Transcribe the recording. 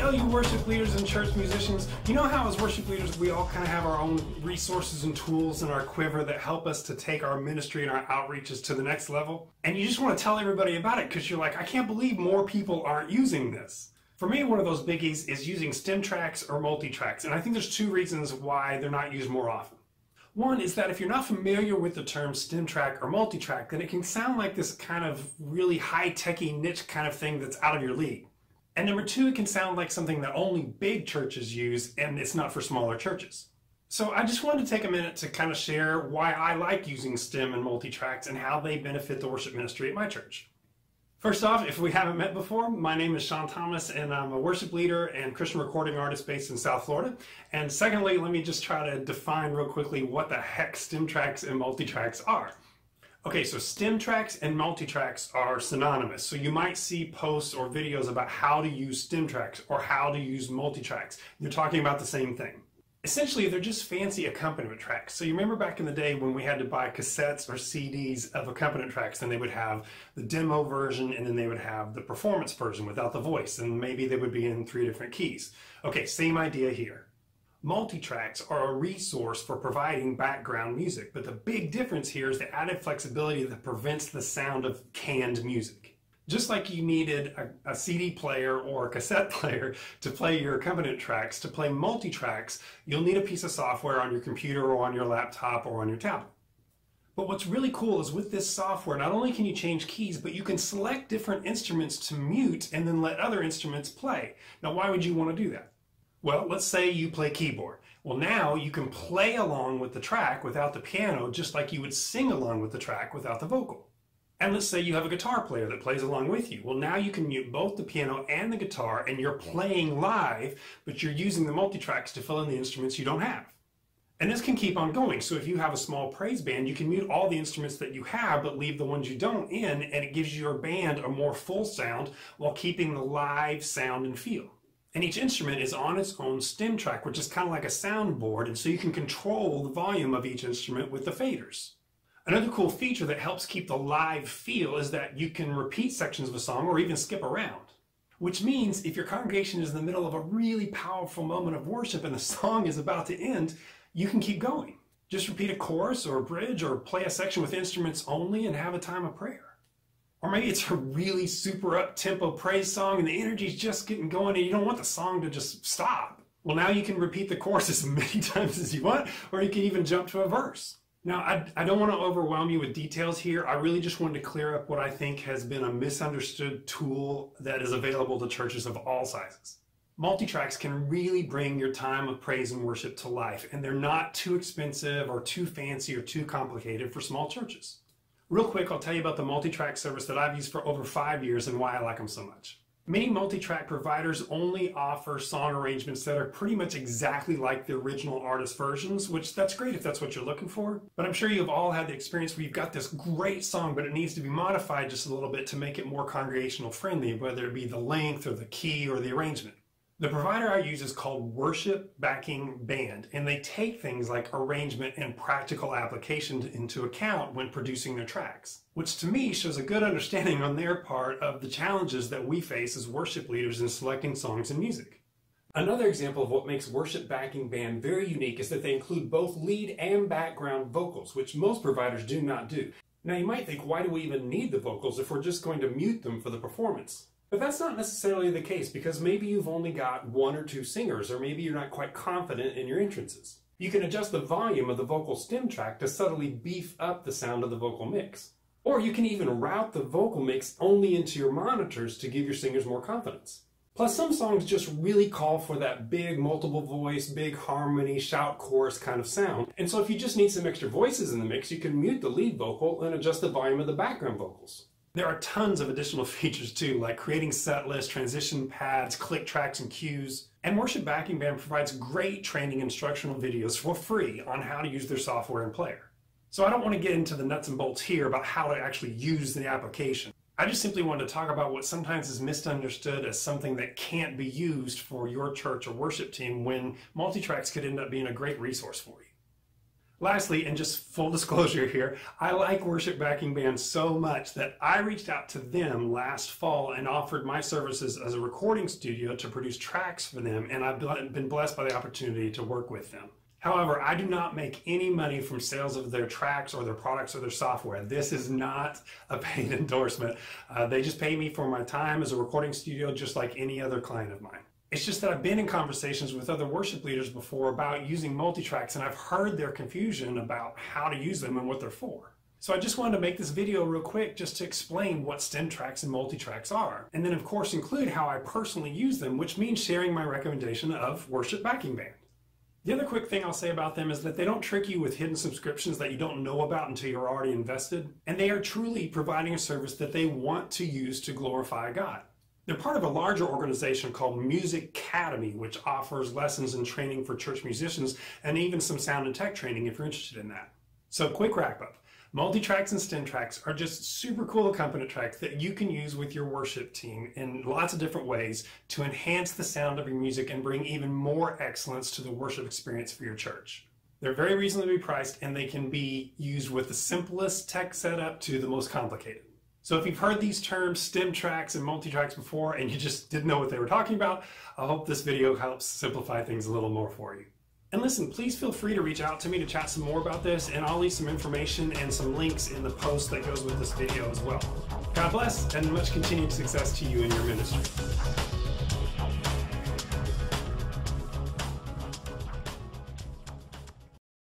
Hello, you worship leaders and church musicians. You know how as worship leaders we all kind of have our own resources and tools in our quiver that help us to take our ministry and our outreaches to the next level? And you just want to tell everybody about it because you're like, I can't believe more people aren't using this. For me, one of those biggies is using stem tracks or multi-tracks, and I think there's two reasons why they're not used more often. One is that if you're not familiar with the term stem track or multi-track, then it can sound like this kind of really high-techy niche kind of thing that's out of your league. And number two, it can sound like something that only big churches use and it's not for smaller churches. So I just wanted to take a minute to kind of share why I like using stem and multi-tracks and how they benefit the worship ministry at my church. First off, if we haven't met before, my name is Shawn Thomas and I'm a worship leader and Christian recording artist based in South Florida. And secondly, let me just try to define real quickly what the heck stem tracks and multi-tracks are. Okay, so stem tracks and multi-tracks are synonymous. So you might see posts or videos about how to use stem tracks or how to use multi-tracks. They're talking about the same thing. Essentially, they're just fancy accompaniment tracks. So you remember back in the day when we had to buy cassettes or CDs of accompaniment tracks, and they would have the demo version and then they would have the performance version without the voice, and maybe they would be in 3 different keys. Okay, same idea here. Multi-tracks are a resource for providing background music, but the big difference here is the added flexibility that prevents the sound of canned music. Just like you needed a CD player or a cassette player to play your accompaniment tracks, to play multi-tracks, you'll need a piece of software on your computer or on your laptop or on your tablet. But what's really cool is with this software, not only can you change keys, but you can select different instruments to mute and then let other instruments play. Now, why would you want to do that? Well, let's say you play keyboard. Well, now you can play along with the track without the piano, just like you would sing along with the track without the vocal. And let's say you have a guitar player that plays along with you. Well, now you can mute both the piano and the guitar, and you're playing live, but you're using the multi-tracks to fill in the instruments you don't have. And this can keep on going. So if you have a small praise band, you can mute all the instruments that you have, but leave the ones you don't in, and it gives your band a more full sound while keeping the live sound and feel. And each instrument is on its own stem track, which is kind of like a soundboard, and so you can control the volume of each instrument with the faders. Another cool feature that helps keep the live feel is that you can repeat sections of a song or even skip around. Which means if your congregation is in the middle of a really powerful moment of worship and the song is about to end, you can keep going. Just repeat a chorus or a bridge or play a section with instruments only and have a time of prayer. Or maybe it's a really super up-tempo praise song and the energy's just getting going and you don't want the song to just stop. Well, now you can repeat the chorus as many times as you want, or you can even jump to a verse. Now, I don't want to overwhelm you with details here. I really just wanted to clear up what I think has been a misunderstood tool that is available to churches of all sizes. Multi-tracks can really bring your time of praise and worship to life, and they're not too expensive or too fancy or too complicated for small churches. Real quick, I'll tell you about the multi-track service that I've used for over 5 years and why I like them so much. Many multi-track providers only offer song arrangements that are pretty much exactly like the original artist versions, which that's great if that's what you're looking for. But I'm sure you've all had the experience where you've got this great song, but it needs to be modified just a little bit to make it more congregational friendly, whether it be the length or the key or the arrangement. The provider I use is called Worship Backing Band, and they take things like arrangement and practical application into account when producing their tracks, which to me shows a good understanding on their part of the challenges that we face as worship leaders in selecting songs and music. Another example of what makes Worship Backing Band very unique is that they include both lead and background vocals, which most providers do not do. Now you might think, why do we even need the vocals if we're just going to mute them for the performance? But that's not necessarily the case because maybe you've only got 1 or 2 singers, or maybe you're not quite confident in your entrances. You can adjust the volume of the vocal stem track to subtly beef up the sound of the vocal mix. Or you can even route the vocal mix only into your monitors to give your singers more confidence. Plus, some songs just really call for that big multiple voice, big harmony, shout chorus kind of sound. And so if you just need some extra voices in the mix, you can mute the lead vocal and adjust the volume of the background vocals. There are tons of additional features too, like creating set lists, transition pads, click tracks and cues. And Worship Backing Band provides great training instructional videos for free on how to use their software and player. So I don't want to get into the nuts and bolts here about how to actually use the application. I just simply wanted to talk about what sometimes is misunderstood as something that can't be used for your church or worship team when multi-tracks could end up being a great resource for you. Lastly, and just full disclosure here, I like worship backing bands so much that I reached out to them last fall and offered my services as a recording studio to produce tracks for them, and I've been blessed by the opportunity to work with them. However, I do not make any money from sales of their tracks or their products or their software. This is not a paid endorsement. They just pay me for my time as a recording studio, just like any other client of mine. It's just that I've been in conversations with other worship leaders before about using multi-tracks, and I've heard their confusion about how to use them and what they're for. So I just wanted to make this video real quick just to explain what stem tracks and multi-tracks are, and then of course include how I personally use them, which means sharing my recommendation of worship backing band. The other quick thing I'll say about them is that they don't trick you with hidden subscriptions that you don't know about until you're already invested, and they are truly providing a service that they want to use to glorify God. They're part of a larger organization called Music Academy, which offers lessons and training for church musicians and even some sound and tech training if you're interested in that. So quick wrap up. MultiTracks and stem tracks are just super cool accompaniment tracks that you can use with your worship team in lots of different ways to enhance the sound of your music and bring even more excellence to the worship experience for your church. They're very reasonably priced, and they can be used with the simplest tech setup to the most complicated. So if you've heard these terms, stem tracks and multi-tracks before, and you just didn't know what they were talking about, I hope this video helps simplify things a little more for you. And listen, please feel free to reach out to me to chat some more about this, and I'll leave some information and some links in the post that goes with this video as well. God bless, and much continued success to you in your ministry.